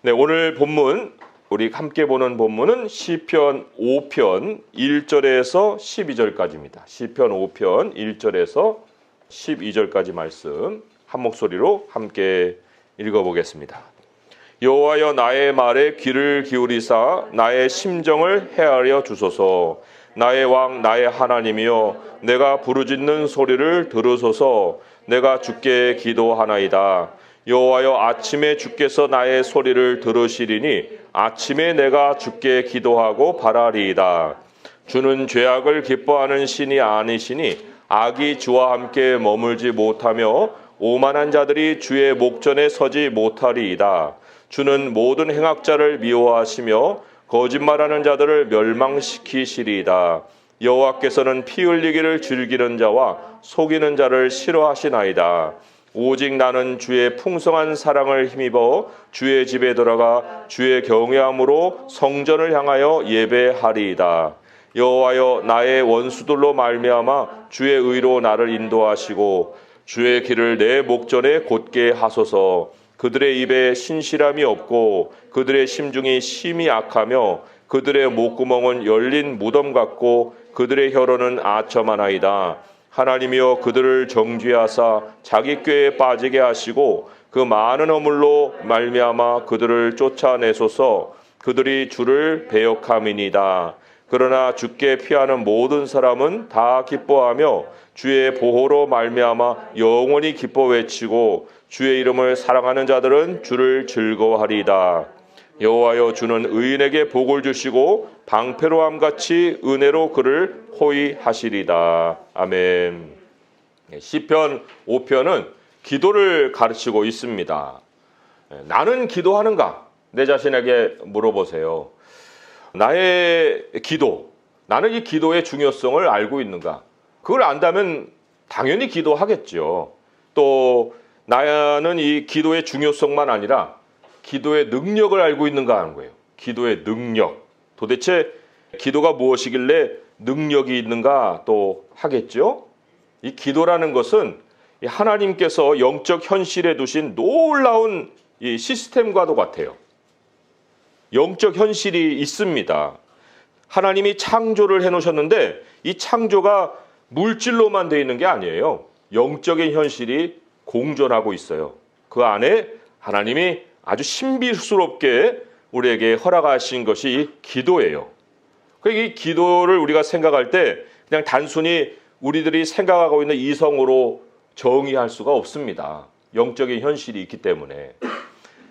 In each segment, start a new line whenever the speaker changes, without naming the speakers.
네, 오늘 본문 우리 함께 보는 본문은 시편 5편 1절에서 12절까지입니다. 시편 5편 1절에서 12절까지 말씀 한 목소리로 함께 읽어보겠습니다. 여호와여 나의 말에 귀를 기울이사 나의 심정을 헤아려 주소서. 나의 왕 나의 하나님이여 내가 부르짖는 소리를 들으소서. 내가 주께 기도하나이다. 여호와여 아침에 주께서 나의 소리를 들으시리니 아침에 내가 주께 기도하고 바라리이다. 주는 죄악을 기뻐하는 신이 아니시니 악이 주와 함께 머물지 못하며 오만한 자들이 주의 목전에 서지 못하리이다. 주는 모든 행악자를 미워하시며 거짓말하는 자들을 멸망시키시리이다. 여호와께서는 피 흘리기를 즐기는 자와 속이는 자를 싫어하시나이다. 오직 나는 주의 풍성한 사랑을 힘입어 주의 집에 들어가 주의 경외함으로 성전을 향하여 예배하리이다. 여호와여 나의 원수들로 말미암아 주의 의로 나를 인도하시고 주의 길을 내 목전에 곧게 하소서. 그들의 입에 신실함이 없고 그들의 심중이 심히 악하며 그들의 목구멍은 열린 무덤 같고 그들의 혀로는 아첨하나이다. 하나님이여 그들을 정죄하사 자기 꾀에 빠지게 하시고 그 많은 허물로 말미암아 그들을 쫓아내소서. 그들이 주를 배역함이니이다. 그러나 주께 피하는 모든 사람은 다 기뻐하며 주의 보호로 말미암아 영원히 기뻐 외치고 주의 이름을 사랑하는 자들은 주를 즐거워하리이다. 여호와여 주는 의인에게 복을 주시고 방패로함같이 은혜로 그를 호위하시리다. 아멘. 시편 5편은 기도를 가르치고 있습니다. 나는 기도하는가? 내 자신에게 물어보세요. 나의 기도, 나는 이 기도의 중요성을 알고 있는가? 그걸 안다면 당연히 기도하겠죠. 또 나는 이 기도의 중요성만 아니라 기도의 능력을 알고 있는가 하는 거예요. 기도의 능력. 도대체 기도가 무엇이길래 능력이 있는가 또 하겠죠. 이 기도라는 것은 하나님께서 영적 현실에 두신 놀라운 이 시스템과도 같아요. 영적 현실이 있습니다. 하나님이 창조를 해놓으셨는데 이 창조가 물질로만 되어 있는 게 아니에요. 영적인 현실이 공존하고 있어요. 그 안에 하나님이 아주 신비스럽게 우리에게 허락하신 것이 기도예요. 이 기도를 우리가 생각할 때 그냥 단순히 우리들이 생각하고 있는 이성으로 정의할 수가 없습니다. 영적인 현실이 있기 때문에.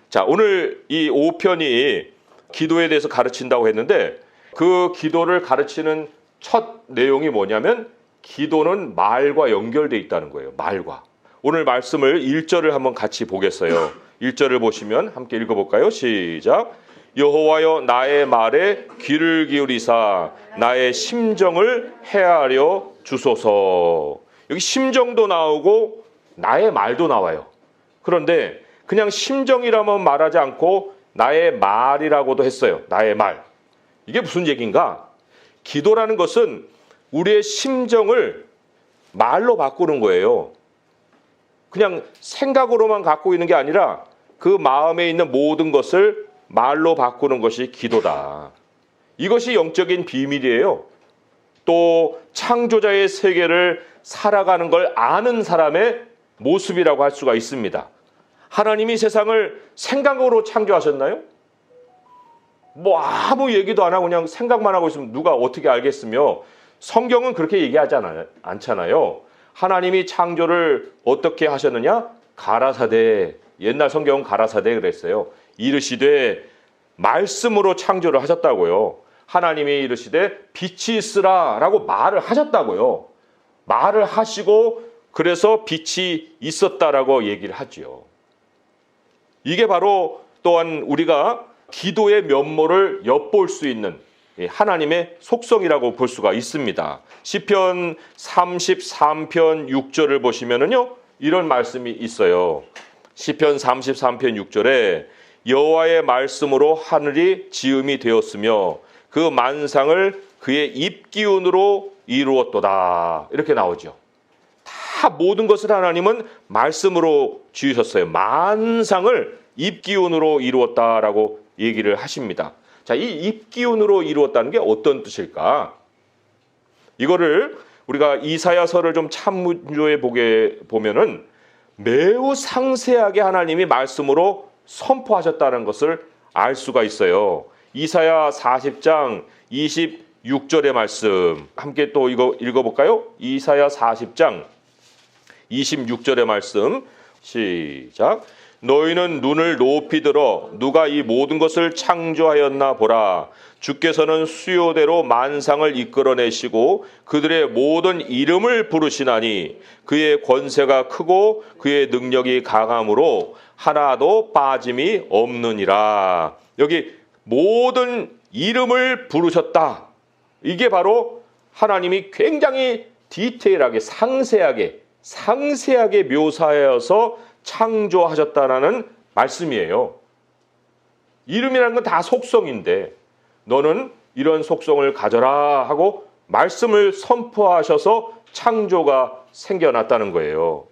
자, 오늘 이 5편이 기도에 대해서 가르친다고 했는데 그 기도를 가르치는 첫 내용이 뭐냐면 기도는 말과 연결되어 있다는 거예요. 말과. 오늘 말씀을 1절을 한번 같이 보겠어요. 1절을 보시면 함께 읽어볼까요? 시작. 여호와여 나의 말에 귀를 기울이사 나의 심정을 헤아려 주소서. 여기 심정도 나오고 나의 말도 나와요. 그런데 그냥 심정이라면 말하지 않고 나의 말이라고도 했어요. 나의 말. 이게 무슨 얘기인가? 기도라는 것은 우리의 심정을 말로 바꾸는 거예요. 그냥 생각으로만 갖고 있는 게 아니라 그 마음에 있는 모든 것을 말로 바꾸는 것이 기도다. 이것이 영적인 비밀이에요. 또 창조자의 세계를 살아가는 걸 아는 사람의 모습이라고 할 수가 있습니다. 하나님이 세상을 생각으로 창조하셨나요? 뭐 아무 얘기도 안 하고 그냥 생각만 하고 있으면 누가 어떻게 알겠으며 성경은 그렇게 얘기하지 않잖아요. 하나님이 창조를 어떻게 하셨느냐? 가라사대. 옛날 성경은 가라사대 그랬어요. 이르시되 말씀으로 창조를 하셨다고요. 하나님이 이르시되 빛이 있으라 라고 말을 하셨다고요. 말을 하시고 그래서 빛이 있었다라고 얘기를 하죠. 이게 바로 또한 우리가 기도의 면모를 엿볼 수 있는 하나님의 속성이라고 볼 수가 있습니다. 시편 33편 6절을 보시면은요, 이런 말씀이 있어요. 시편 33편 6절에 여호와의 말씀으로 하늘이 지음이 되었으며 그 만상을 그의 입기운으로 이루었도다. 이렇게 나오죠. 다 모든 것을 하나님은 말씀으로 지으셨어요. 만상을 입기운으로 이루었다라고 얘기를 하십니다. 자, 이 입기운으로 이루었다는 게 어떤 뜻일까? 이거를 우리가 이사야서를 좀 참조해 보면은 매우 상세하게 하나님이 말씀으로 선포하셨다는 것을 알 수가 있어요. 이사야 40장 26절의 말씀 함께 또 이거 읽어볼까요? 이사야 40장 26절의 말씀 시작. 너희는 눈을 높이 들어 누가 이 모든 것을 창조하였나 보라. 주께서는 수요대로 만상을 이끌어내시고 그들의 모든 이름을 부르시나니 그의 권세가 크고 그의 능력이 강함으로 하나도 빠짐이 없느니라. 여기 모든 이름을 부르셨다. 이게 바로 하나님이 굉장히 디테일하게 상세하게 묘사하여서 창조하셨다라는 말씀이에요. 이름이라는 건 다 속성인데 너는 이런 속성을 가져라 하고 말씀을 선포하셔서 창조가 생겨났다는 거예요.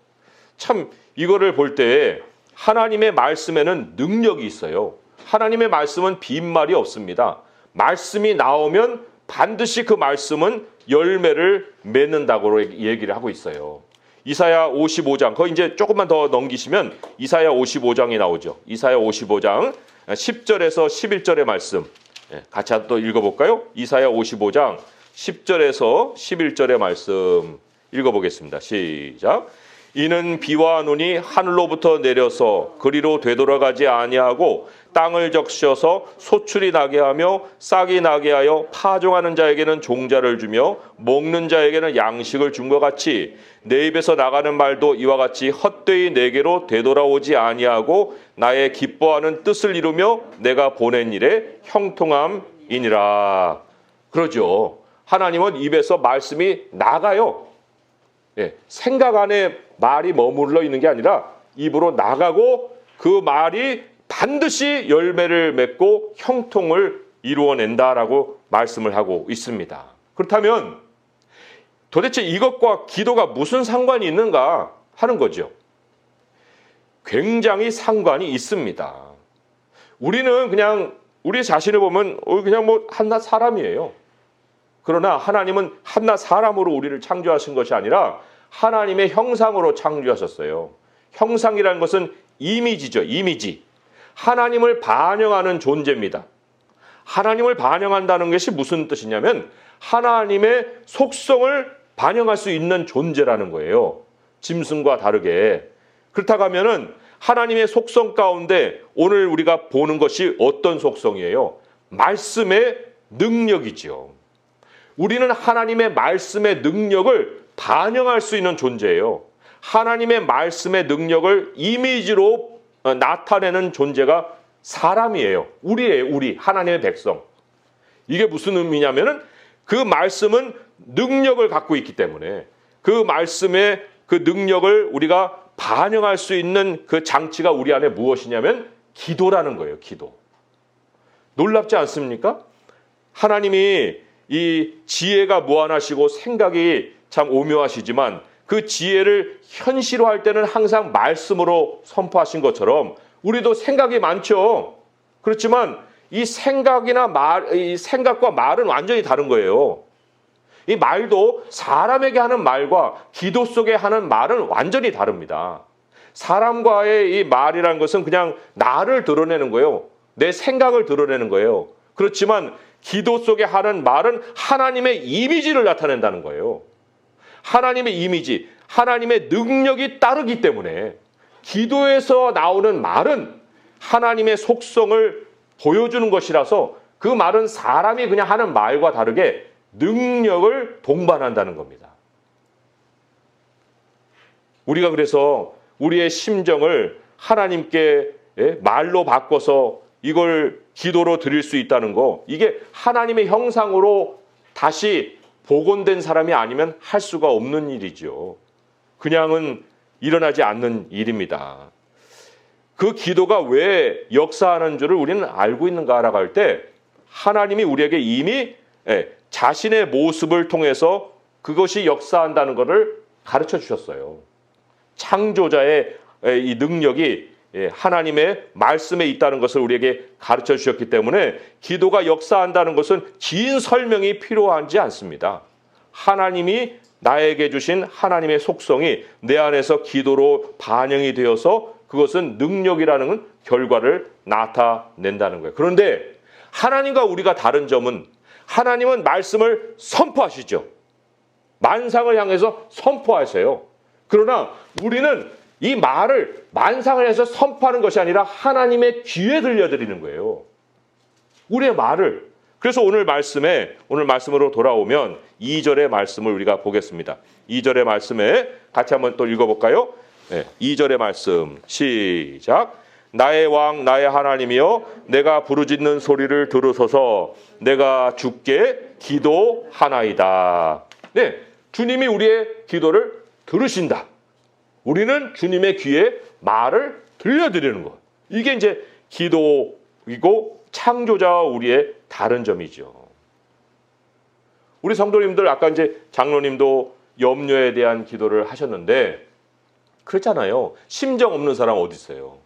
참 이거를 볼 때 하나님의 말씀에는 능력이 있어요. 하나님의 말씀은 빈말이 없습니다. 말씀이 나오면 반드시 그 말씀은 열매를 맺는다고 얘기를 하고 있어요. 이사야 55장, 거기 이제 조금만 더 넘기시면 이사야 55장이 나오죠. 이사야 55장 10절에서 11절의 말씀 같이 또 읽어볼까요? 이사야 55장 10절에서 11절의 말씀 읽어보겠습니다. 시작. 이는 비와 눈이 하늘로부터 내려서 그리로 되돌아가지 아니하고 땅을 적셔서 소출이 나게 하며 싹이 나게 하여 파종하는 자에게는 종자를 주며 먹는 자에게는 양식을 준 것 같이 내 입에서 나가는 말도 이와 같이 헛되이 내게로 되돌아오지 아니하고 나의 기뻐하는 뜻을 이루며 내가 보낸 일에 형통함이니라. 그러죠. 하나님은 입에서 말씀이 나가요. 생각 안에 말이 머물러 있는 게 아니라 입으로 나가고 그 말이 반드시 열매를 맺고 형통을 이루어낸다라고 말씀을 하고 있습니다. 그렇다면 도대체 이것과 기도가 무슨 상관이 있는가 하는 거죠. 굉장히 상관이 있습니다. 우리는 그냥 우리 자신을 보면 그냥 뭐 한낱 사람이에요. 그러나 하나님은 한낱 사람으로 우리를 창조하신 것이 아니라 하나님의 형상으로 창조하셨어요. 형상이라는 것은 이미지죠. 이미지. 하나님을 반영하는 존재입니다. 하나님을 반영한다는 것이 무슨 뜻이냐면 하나님의 속성을 반영할 수 있는 존재라는 거예요. 짐승과 다르게. 그렇다고 하면은 하나님의 속성 가운데 오늘 우리가 보는 것이 어떤 속성이에요? 말씀의 능력이죠. 우리는 하나님의 말씀의 능력을 반영할 수 있는 존재예요. 하나님의 말씀의 능력을 이미지로 나타내는 존재가 사람이에요. 우리예요. 우리 하나님의 백성. 이게 무슨 의미냐면은 그 말씀은 능력을 갖고 있기 때문에 그 말씀의 그 능력을 우리가 반영할 수 있는 그 장치가 우리 안에 무엇이냐면 기도라는 거예요. 기도. 놀랍지 않습니까? 하나님이 이 지혜가 무한하시고 생각이 참 오묘하시지만 그 지혜를 현실화할 때는 항상 말씀으로 선포하신 것처럼 우리도 생각이 많죠. 그렇지만 이 생각과 말은 완전히 다른 거예요. 이 말도 사람에게 하는 말과 기도 속에 하는 말은 완전히 다릅니다. 사람과의 이 말이라는 것은 그냥 나를 드러내는 거예요. 내 생각을 드러내는 거예요. 그렇지만 기도 속에 하는 말은 하나님의 이미지를 나타낸다는 거예요. 하나님의 이미지, 하나님의 능력이 따르기 때문에 기도에서 나오는 말은 하나님의 속성을 보여주는 것이라서 그 말은 사람이 그냥 하는 말과 다르게 능력을 동반한다는 겁니다. 우리가 그래서 우리의 심정을 하나님께 말로 바꿔서 이걸 기도로 드릴 수 있다는 거, 이게 하나님의 형상으로 다시 복원된 사람이 아니면 할 수가 없는 일이죠. 그냥은 일어나지 않는 일입니다. 그 기도가 왜 역사하는 줄을 우리는 알고 있는가라고 할 때 하나님이 우리에게 이미 자신의 모습을 통해서 그것이 역사한다는 것을 가르쳐 주셨어요. 창조자의 이 능력이 하나님의 말씀에 있다는 것을 우리에게 가르쳐 주셨기 때문에 기도가 역사한다는 것은 긴 설명이 필요하지 않습니다. 하나님이 나에게 주신 하나님의 속성이 내 안에서 기도로 반영이 되어서 그것은 능력이라는 결과를 나타낸다는 거예요. 그런데 하나님과 우리가 다른 점은 하나님은 말씀을 선포하시죠. 만상을 향해서 선포하세요. 그러나 우리는 이 말을 만상을 해서 선포하는 것이 아니라 하나님의 귀에 들려드리는 거예요. 우리의 말을. 그래서 오늘 말씀으로 돌아오면 2절의 말씀을 우리가 보겠습니다. 2절의 말씀에 같이 한번 또 읽어볼까요? 2절의 말씀 시작. 나의 왕 나의 하나님이여 내가 부르짖는 소리를 들으소서. 내가 주께 기도하나이다. 네, 주님이 우리의 기도를 들으신다. 우리는 주님의 귀에 말을 들려드리는 것. 이게 이제 기도이고 창조자와 우리의 다른 점이죠. 우리 성도님들 아까 이제 장로님도 염려에 대한 기도를 하셨는데 그렇잖아요. 심정 없는 사람 어디 있어요?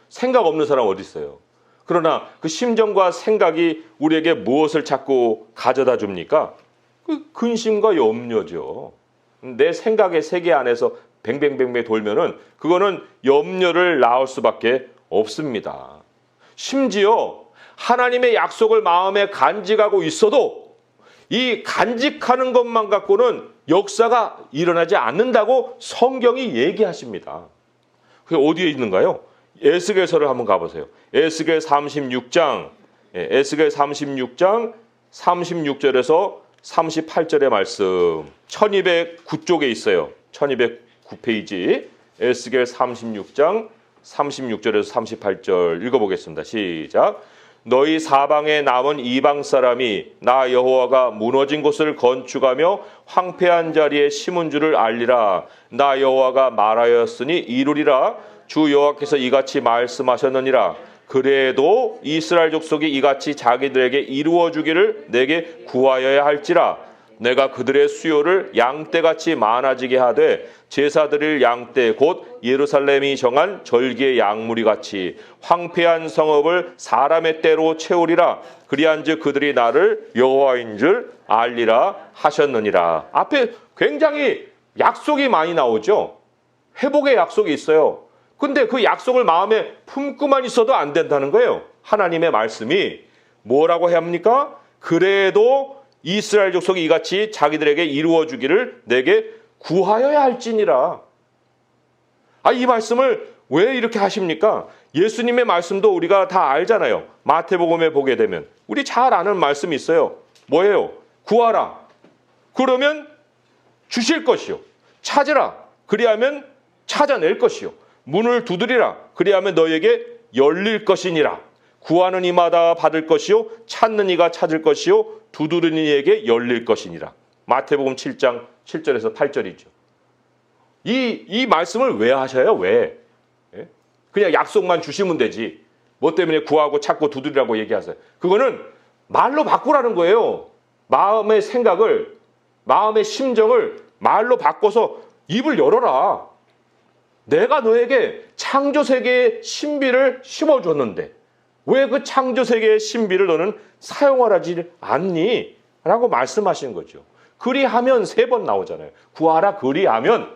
생각 없는 사람 어디 있어요? 그러나 그 심정과 생각이 우리에게 무엇을 자꾸 가져다 줍니까? 그 근심과 염려죠. 내 생각의 세계 안에서 뱅뱅뱅뱅 돌면은 그거는 염려를 낳을 수밖에 없습니다. 심지어 하나님의 약속을 마음에 간직하고 있어도 이 간직하는 것만 갖고는 역사가 일어나지 않는다고 성경이 얘기하십니다. 그게 어디에 있는가요? 에스겔서를 한번 가보세요. 에스겔 36장 36절에서 38절의 말씀 1209쪽에 있어요. 1209페이지 에스겔 36장 36절에서 38절 읽어보겠습니다. 시작. 너희 사방에 남은 이방 사람이 나 여호와가 무너진 곳을 건축하며 황폐한 자리에 심은 줄을 알리라. 나 여호와가 말하였으니 이루리라. 주 여호와께서 이같이 말씀하셨느니라. 그래도 이스라엘 족속이 이같이 자기들에게 이루어 주기를 내게 구하여야 할지라. 내가 그들의 수요를 양떼같이 많아지게 하되 제사 드릴 양떼 곧 예루살렘이 정한 절기의 양무리 같이 황폐한 성읍을 사람의 떼로 채우리라. 그리한즉 그들이 나를 여호와인 줄 알리라 하셨느니라. 앞에 굉장히 약속이 많이 나오죠. 회복의 약속이 있어요. 근데 그 약속을 마음에 품고만 있어도 안 된다는 거예요. 하나님의 말씀이 뭐라고 해야 합니까? 그래도 이스라엘 족속이 이같이 자기들에게 이루어 주기를 내게 구하여야 할지니라. 이 말씀을 왜 이렇게 하십니까? 예수님의 말씀도 우리가 다 알잖아요. 마태복음에 보게 되면 우리 잘 아는 말씀이 있어요. 뭐예요? 구하라. 그러면 주실 것이요. 찾으라. 그리하면 찾아낼 것이요. 문을 두드리라. 그리하면 너에게 열릴 것이니라. 구하는 이마다 받을 것이요. 찾는 이가 찾을 것이요. 두드리는 이에게 열릴 것이니라. 마태복음 7장 7절에서 8절이죠. 이 말씀을 왜 하셔요? 왜? 그냥 약속만 주시면 되지. 뭐 때문에 구하고 찾고 두드리라고 얘기하세요? 그거는 말로 바꾸라는 거예요. 마음의 생각을, 마음의 심정을 말로 바꿔서 입을 열어라. 내가 너에게 창조세계의 신비를 심어줬는데 왜 그 창조세계의 신비를 너는 사용하지 않니? 라고 말씀하시는 거죠. 그리하면 3번 나오잖아요. 구하라 그리하면,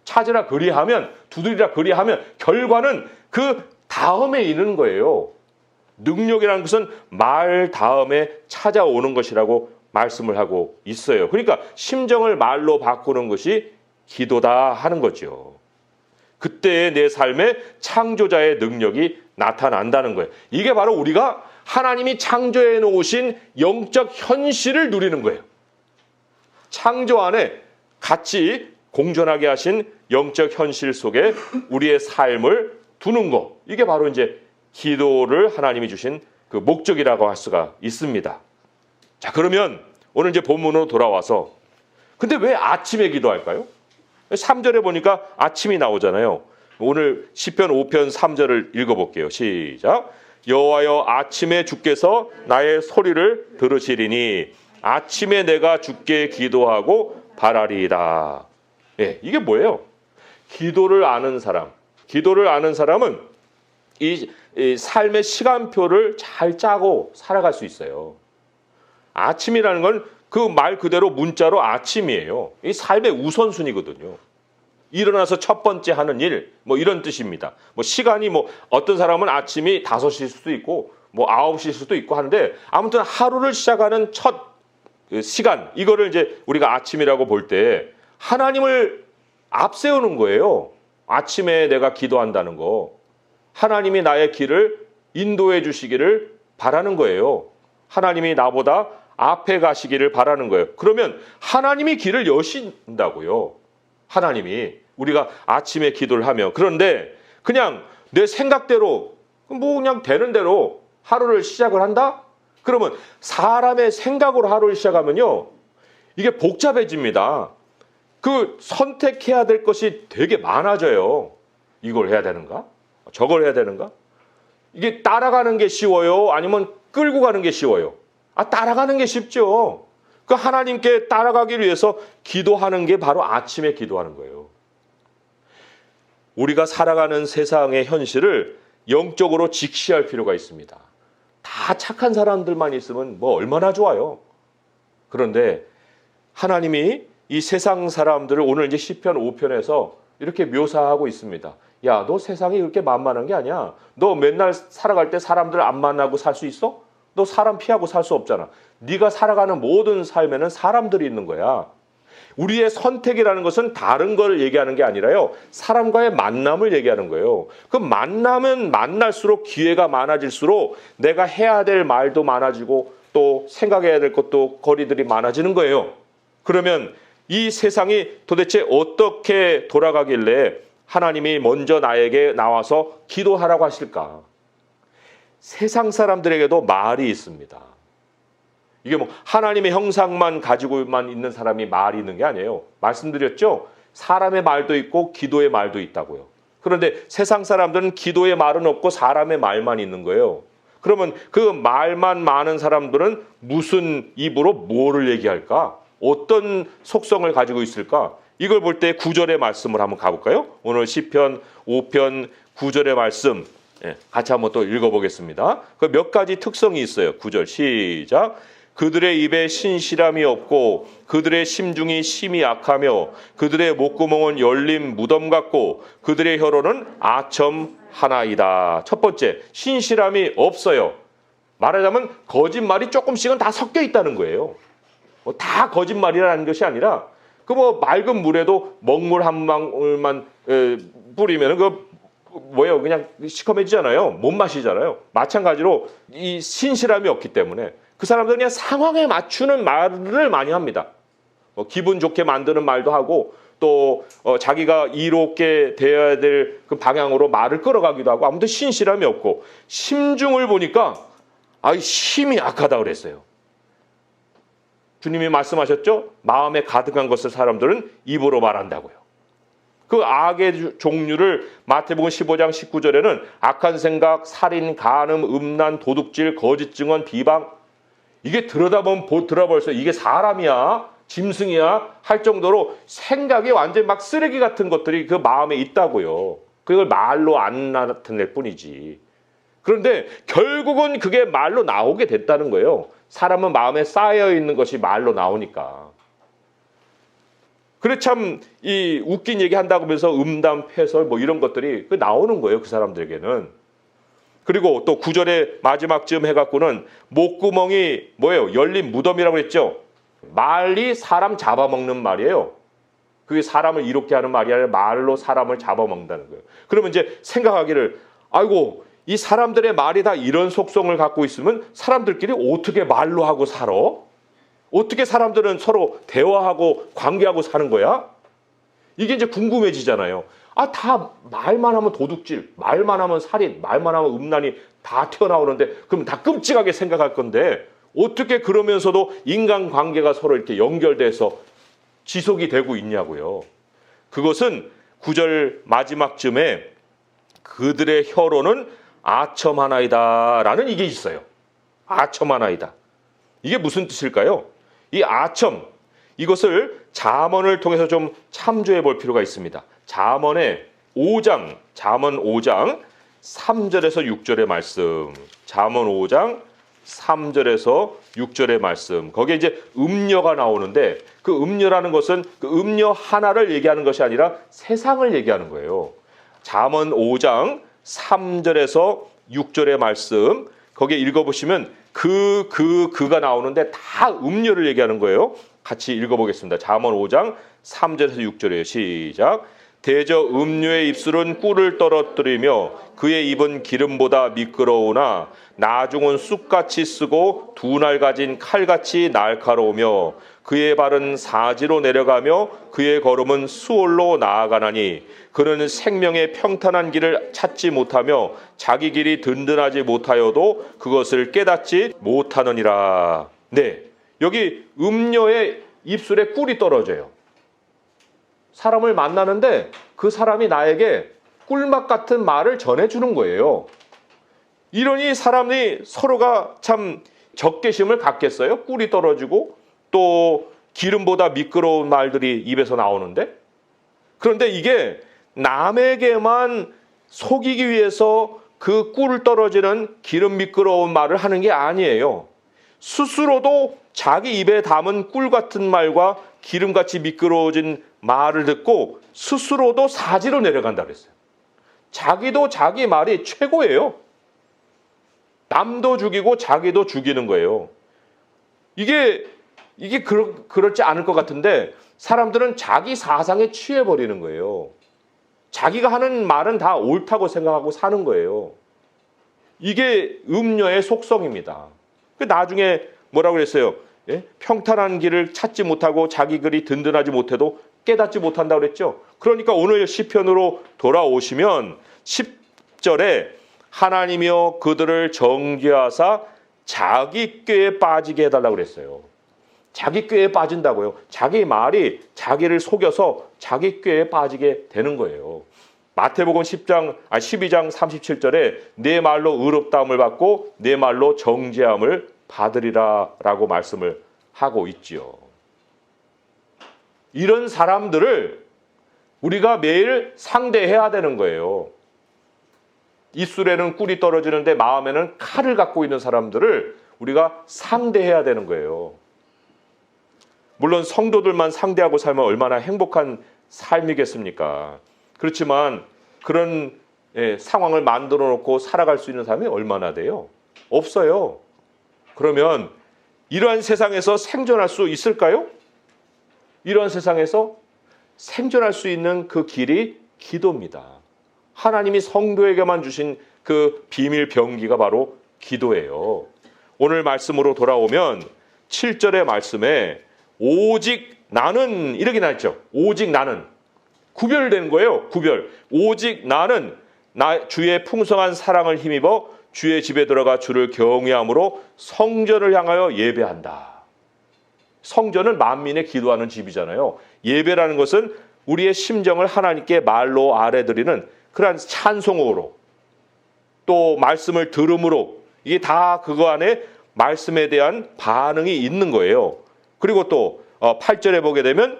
찾으라 그리하면, 두드리라 그리하면 결과는 그 다음에 있는 거예요. 능력이라는 것은 말 다음에 찾아오는 것이라고 말씀을 하고 있어요. 그러니까 심정을 말로 바꾸는 것이 기도다 하는 거죠. 그때의 내 삶에 창조자의 능력이 나타난다는 거예요. 이게 바로 우리가 하나님이 창조해 놓으신 영적 현실을 누리는 거예요. 창조 안에 같이 공존하게 하신 영적 현실 속에 우리의 삶을 두는 거. 이게 바로 이제 기도를 하나님이 주신 그 목적이라고 할 수가 있습니다. 자, 그러면 오늘 이제 본문으로 돌아와서 근데 왜 아침에 기도할까요? 3절에 보니까 아침이 나오잖아요. 오늘 시편 5편 3절을 읽어볼게요. 시작. 여호와여 아침에 주께서 나의 소리를 들으시리니 아침에 내가 주께 기도하고 바라리이다. 이게 뭐예요? 기도를 아는 사람은 이 삶의 시간표를 잘 짜고 살아갈 수 있어요. 아침이라는 건 그 말 그대로 문자로 아침이에요. 이 삶의 우선순위거든요. 일어나서 첫 번째 하는 일, 뭐 이런 뜻입니다. 뭐 시간이 뭐 어떤 사람은 아침이 5시일 수도 있고 뭐 9시일 수도 있고 하는데 아무튼 하루를 시작하는 첫 시간, 이거를 이제 우리가 아침이라고 볼 때 하나님을 앞세우는 거예요. 아침에 내가 기도한다는 거. 하나님이 나의 길을 인도해 주시기를 바라는 거예요. 하나님이 나보다 앞에 가시기를 바라는 거예요. 그러면 하나님이 길을 여신다고요. 하나님이 우리가 아침에 기도를 하면. 그런데 그냥 내 생각대로 뭐 그냥 되는 대로 하루를 시작을 한다? 그러면 사람의 생각으로 하루를 시작하면요. 이게 복잡해집니다. 그 선택해야 될 것이 되게 많아져요. 이걸 해야 되는가? 저걸 해야 되는가? 이게 따라가는 게 쉬워요? 아니면 끌고 가는 게 쉬워요? 따라가는 게 쉽죠. 그 하나님께 따라가기 위해서 기도하는 게 바로 아침에 기도하는 거예요. 우리가 살아가는 세상의 현실을 영적으로 직시할 필요가 있습니다. 다 착한 사람들만 있으면 뭐 얼마나 좋아요. 그런데 하나님이 이 세상 사람들을 오늘 이제 시편 5편에서 이렇게 묘사하고 있습니다. 야, 너 세상이 그렇게 만만한 게 아니야. 너 맨날 살아갈 때 사람들 안 만나고 살 수 있어? 너 사람 피하고 살 수 없잖아. 네가 살아가는 모든 삶에는 사람들이 있는 거야. 우리의 선택이라는 것은 다른 걸 얘기하는 게 아니라요. 사람과의 만남을 얘기하는 거예요. 그 만남은 만날수록 기회가 많아질수록 내가 해야 될 말도 많아지고 또 생각해야 될 것도 거리들이 많아지는 거예요. 그러면 이 세상이 도대체 어떻게 돌아가길래 하나님이 먼저 나에게 나와서 기도하라고 하실까? 세상 사람들에게도 말이 있습니다. 이게 뭐 하나님의 형상만 가지고만 있는 사람이 말이 있는 게 아니에요. 말씀드렸죠? 사람의 말도 있고 기도의 말도 있다고요. 그런데 세상 사람들은 기도의 말은 없고 사람의 말만 있는 거예요. 그러면 그 말만 많은 사람들은 무슨 입으로 뭐를 얘기할까? 어떤 속성을 가지고 있을까? 이걸 볼 때 9절의 말씀을 한번 가볼까요? 오늘 시편 5편 9절의 말씀 같이 한번 또 읽어보겠습니다. 그 몇 가지 특성이 있어요. 9절 시작. 그들의 입에 신실함이 없고 그들의 심중이 심히 약하며 그들의 목구멍은 열린 무덤 같고 그들의 혀로는 아첨 하나이다. 첫 번째, 신실함이 없어요. 말하자면 거짓말이 조금씩은 다 섞여 있다는 거예요. 다 거짓말이라는 것이 아니라 그 뭐 맑은 물에도 먹물 한 방울만 뿌리면 그 뭐예요? 그냥 시커매지잖아요. 못 마시잖아요. 마찬가지로 이 신실함이 없기 때문에 그 사람들은 그냥 상황에 맞추는 말을 많이 합니다. 기분 좋게 만드는 말도 하고 또 자기가 이롭게 되어야 될 그 방향으로 말을 끌어가기도 하고 아무튼 신실함이 없고 심중을 보니까 힘이 약하다 그랬어요. 주님이 말씀하셨죠? 마음에 가득한 것을 사람들은 입으로 말한다고요. 그 악의 종류를 마태복음 15장 19절에는 악한 생각, 살인, 간음, 음란, 도둑질, 거짓 증언, 비방 이게 들어다보면 들어볼수록 이게 사람이야? 짐승이야? 할 정도로 생각이 완전히 막 쓰레기 같은 것들이 그 마음에 있다고요. 그걸 말로 안 나타낼 뿐이지. 그런데 결국은 그게 말로 나오게 됐다는 거예요. 사람은 마음에 쌓여 있는 것이 말로 나오니까. 그래 참 이 웃긴 얘기 한다고 하면서 음담, 패설 뭐 이런 것들이 나오는 거예요. 그 사람들에게는. 그리고 또 9절의 마지막 쯤 해갖고는 목구멍이 뭐예요? 열린 무덤이라고 했죠. 말이 사람 잡아먹는 말이에요. 그게 사람을 이롭게 하는 말이 아니라 말로 사람을 잡아먹는다는 거예요. 그러면 이제 생각하기를 아이고 이 사람들의 말이 다 이런 속성을 갖고 있으면 사람들끼리 어떻게 말로 하고 살아? 어떻게 사람들은 서로 대화하고 관계하고 사는 거야? 이게 이제 궁금해지잖아요. 다 말만 하면 도둑질, 말만 하면 살인, 말만 하면 음란이 다 튀어나오는데 그럼 다 끔찍하게 생각할 건데 어떻게 그러면서도 인간관계가 서로 이렇게 연결돼서 지속이 되고 있냐고요. 그것은 9절 마지막쯤에 그들의 혀로는 아첨 하나이다 라는 이게 있어요. 아첨 하나이다. 이게 무슨 뜻일까요? 이 아첨, 이것을 잠언을 통해서 좀 참조해 볼 필요가 있습니다. 잠언의 5장, 잠언 5장 3절에서 6절의 말씀. 잠언 5장 3절에서 6절의 말씀. 거기에 이제 음녀가 나오는데 그 음녀라는 것은 그 음녀 하나를 얘기하는 것이 아니라 세상을 얘기하는 거예요. 잠언 5장 3절에서 6절의 말씀. 거기에 읽어보시면 그가 나오는데 다 음녀를 얘기하는 거예요. 같이 읽어보겠습니다. 잠언 5장 3절에서 6절이에요. 시작. 대저 음녀의 입술은 꿀을 떨어뜨리며 그의 입은 기름보다 미끄러우나 나중은 쑥같이 쓰고 두 날 가진 칼같이 날카로우며 그의 발은 사지로 내려가며 그의 걸음은 수월로 나아가나니 그는 생명의 평탄한 길을 찾지 못하며 자기 길이 든든하지 못하여도 그것을 깨닫지 못하느니라. 네, 여기 음녀의 입술에 꿀이 떨어져요. 사람을 만나는데 그 사람이 나에게 꿀맛 같은 말을 전해주는 거예요. 이러니 사람이 서로가 참 적개심을 갖겠어요? 꿀이 떨어지고 또 기름보다 미끄러운 말들이 입에서 나오는데. 그런데 이게 남에게만 속이기 위해서 그 꿀 떨어지는 기름 미끄러운 말을 하는 게 아니에요. 스스로도 자기 입에 담은 꿀 같은 말과 기름같이 미끄러워진 말을 듣고 스스로도 사지로 내려간다 그랬어요. 자기도 자기 말이 최고예요. 남도 죽이고 자기도 죽이는 거예요. 이게 그렇지 않을 것 같은데 사람들은 자기 사상에 취해버리는 거예요. 자기가 하는 말은 다 옳다고 생각하고 사는 거예요. 이게 음녀의 속성입니다. 나중에 뭐라고 그랬어요? 예? 평탄한 길을 찾지 못하고 자기 길이 든든하지 못해도 깨닫지 못한다고 그랬죠. 그러니까 오늘 시편으로 돌아오시면 10절에 하나님이여 그들을 정죄하사 자기 꾀에 빠지게 해달라고 그랬어요. 자기 꾀에 빠진다고요. 자기 말이 자기를 속여서 자기 꾀에 빠지게 되는 거예요. 마태복음 12장 37절에 내 말로 의롭다함을 받고 내 말로 정죄함을 받으리라 라고 말씀을 하고 있지요. 이런 사람들을 우리가 매일 상대해야 되는 거예요. 입술에는 꿀이 떨어지는데 마음에는 칼을 갖고 있는 사람들을 우리가 상대해야 되는 거예요. 물론 성도들만 상대하고 살면 얼마나 행복한 삶이겠습니까? 그렇지만 그런 상황을 만들어 놓고 살아갈 수 있는 사람이 얼마나 돼요? 없어요. 그러면 이러한 세상에서 생존할 수 있을까요? 이러한 세상에서 생존할 수 있는 그 길이 기도입니다. 하나님이 성도에게만 주신 그 비밀 병기가 바로 기도예요. 오늘 말씀으로 돌아오면 7절의 말씀에 오직 나는 이렇게 나왔죠. 오직 나는 구별된 거예요. 구별. 오직 나는 주의 풍성한 사랑을 힘입어 주의 집에 들어가 주를 경외함으로 성전을 향하여 예배한다. 성전은 만민의 기도하는 집이잖아요. 예배라는 것은 우리의 심정을 하나님께 말로 아뢰드리는 그러한 찬송으로 또 말씀을 들음으로 이게 다 그거 안에 말씀에 대한 반응이 있는 거예요. 그리고 또 8절에 보게 되면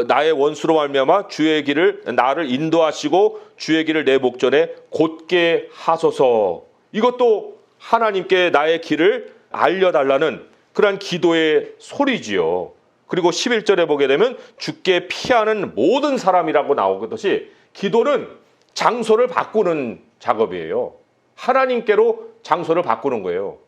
나의 원수로 말미암아 주의 길을 나를 인도하시고 주의 길을 내 목전에 곧게 하소서. 이것도 하나님께 나의 길을 알려달라는 그러한 기도의 소리지요. 그리고 11절에 보게 되면 주께 피하는 모든 사람이라고 나오듯이 기도는 장소를 바꾸는 작업이에요. 하나님께로 장소를 바꾸는 거예요.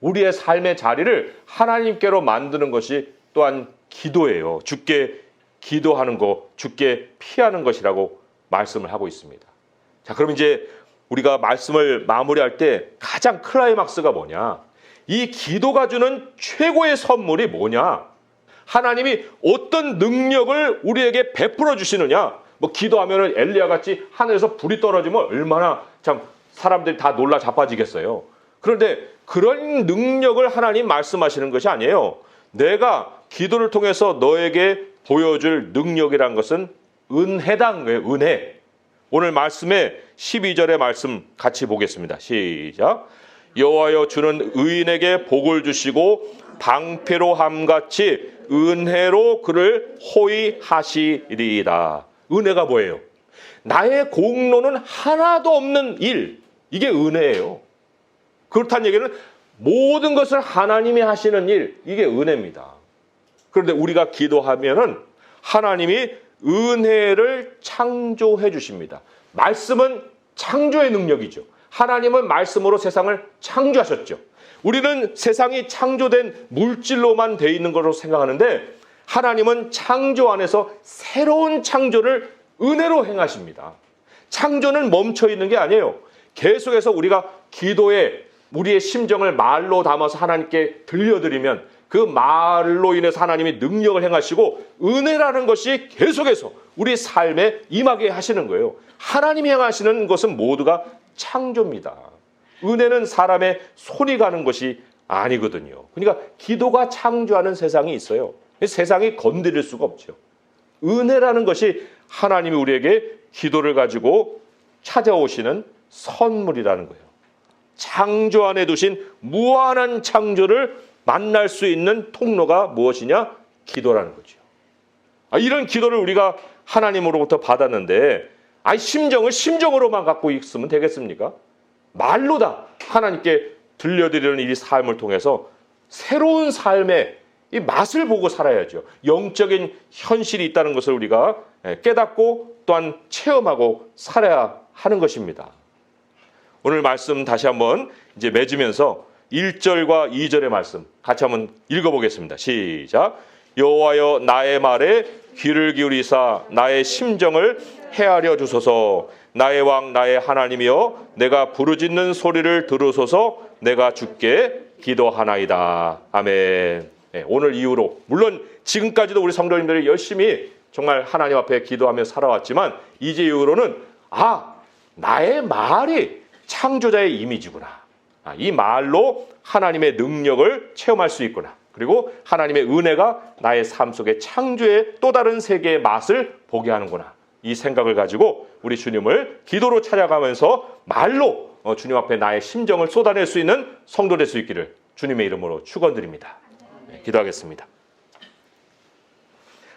우리의 삶의 자리를 하나님께로 만드는 것이 또한 기도예요. 주께 기도하는 것, 주께 피하는 것이라고 말씀을 하고 있습니다. 자, 그럼 이제 우리가 말씀을 마무리할 때 가장 클라이막스가 뭐냐? 이 기도가 주는 최고의 선물이 뭐냐? 하나님이 어떤 능력을 우리에게 베풀어 주시느냐? 뭐 기도하면은 엘리야 같이 하늘에서 불이 떨어지면 얼마나 참 사람들이 다 놀라 자빠지겠어요. 그런데 그런 능력을 하나님 말씀하시는 것이 아니에요. 내가 기도를 통해서 너에게 보여줄 능력이란 것은 은혜다는 거예요. 은혜. 오늘 말씀에 12절의 말씀 같이 보겠습니다. 시작. 여호와여 주는 의인에게 복을 주시고 방패로 함같이 은혜로 그를 호위하시리이다. 은혜가 뭐예요? 나의 공로는 하나도 없는 일, 이게 은혜예요. 그렇다는 얘기는 모든 것을 하나님이 하시는 일, 이게 은혜입니다. 그런데 우리가 기도하면은 하나님이 은혜를 창조해 주십니다. 말씀은 창조의 능력이죠. 하나님은 말씀으로 세상을 창조하셨죠. 우리는 세상이 창조된 물질로만 되어 있는 것으로 생각하는데 하나님은 창조 안에서 새로운 창조를 은혜로 행하십니다. 창조는 멈춰 있는 게 아니에요. 계속해서 우리가 기도에 우리의 심정을 말로 담아서 하나님께 들려드리면 그 말로 인해서 하나님이 능력을 행하시고 은혜라는 것이 계속해서 우리 삶에 임하게 하시는 거예요. 하나님이 행하시는 것은 모두가 창조입니다. 은혜는 사람의 손이 가는 것이 아니거든요. 그러니까 기도가 창조하는 세상이 있어요. 세상이 건드릴 수가 없죠. 은혜라는 것이 하나님이 우리에게 기도를 가지고 찾아오시는 선물이라는 거예요. 창조 안에 두신 무한한 창조를 만날 수 있는 통로가 무엇이냐? 기도라는 거죠. 이런 기도를 우리가 하나님으로부터 받았는데 심정을 심정으로만 갖고 있으면 되겠습니까? 말로 다 하나님께 들려드리는 이 삶을 통해서 새로운 삶의 이 맛을 보고 살아야죠. 영적인 현실이 있다는 것을 우리가 깨닫고 또한 체험하고 살아야 하는 것입니다. 오늘 말씀 다시 한번 이제 맺으면서 1절과 2절의 말씀 같이 한번 읽어보겠습니다. 시작. 여호와여 나의 말에 귀를 기울이사 나의 심정을 헤아려 주소서. 나의 왕 나의 하나님이여 내가 부르짖는 소리를 들으소서. 내가 주께 기도하나이다. 아멘. 네, 오늘 이후로 물론 지금까지도 우리 성도님들이 열심히 정말 하나님 앞에 기도하며 살아왔지만 이제 이후로는 나의 말이 창조자의 이미지구나. 이 말로 하나님의 능력을 체험할 수 있구나. 그리고 하나님의 은혜가 나의 삶 속에 창조의 또 다른 세계의 맛을 보게 하는구나. 이 생각을 가지고 우리 주님을 기도로 찾아가면서 말로 주님 앞에 나의 심정을 쏟아낼 수 있는 성도 될 수 있기를 주님의 이름으로 축원드립니다. 네, 기도하겠습니다.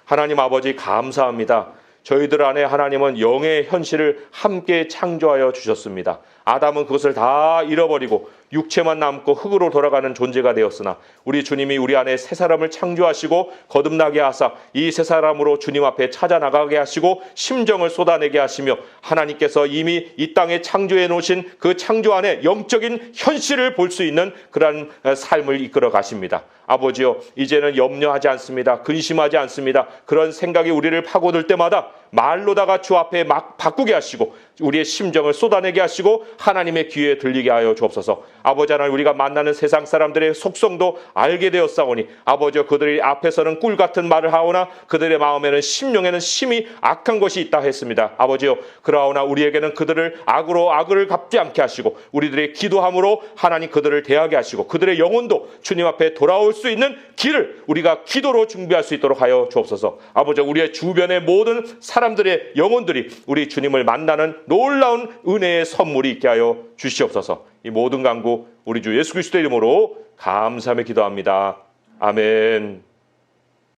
하나님 아버지 감사합니다. 저희들 안에 하나님은 영의 현실을 함께 창조하여 주셨습니다. 아담은 그것을 다 잃어버리고 육체만 남고 흙으로 돌아가는 존재가 되었으나 우리 주님이 우리 안에 새 사람을 창조하시고 거듭나게 하사 이 새 사람으로 주님 앞에 찾아나가게 하시고 심정을 쏟아내게 하시며 하나님께서 이미 이 땅에 창조해 놓으신 그 창조 안에 영적인 현실을 볼 수 있는 그러한 삶을 이끌어 가십니다. 아버지요, 이제는 염려하지 않습니다. 근심하지 않습니다. 그런 생각이 우리를 파고들 때마다 말로다가 주 앞에 막 바꾸게 하시고 우리의 심정을 쏟아내게 하시고 하나님의 귀에 들리게 하여 주옵소서. 아버지 하나님, 우리가 만나는 세상 사람들의 속성도 알게 되었사오니 아버지여, 그들이 앞에서는 꿀 같은 말을 하오나 그들의 마음에는 심령에는 심히 악한 것이 있다 했습니다. 아버지여, 그러하오나 우리에게는 그들을 악으로 악을 갚지 않게 하시고 우리들의 기도함으로 하나님 그들을 대하게 하시고 그들의 영혼도 주님 앞에 돌아올 수 있는 길을 우리가 기도로 준비할 수 있도록 하여 주옵소서. 아버지, 우리의 주변의 모든 사람들의 영혼들이 우리 주님을 만나는 놀라운 은혜의 선물이 있게 하여 주시옵소서. 이 모든 간구 우리 주 예수 그리스도의 이름으로 감사하며 기도합니다. 아멘.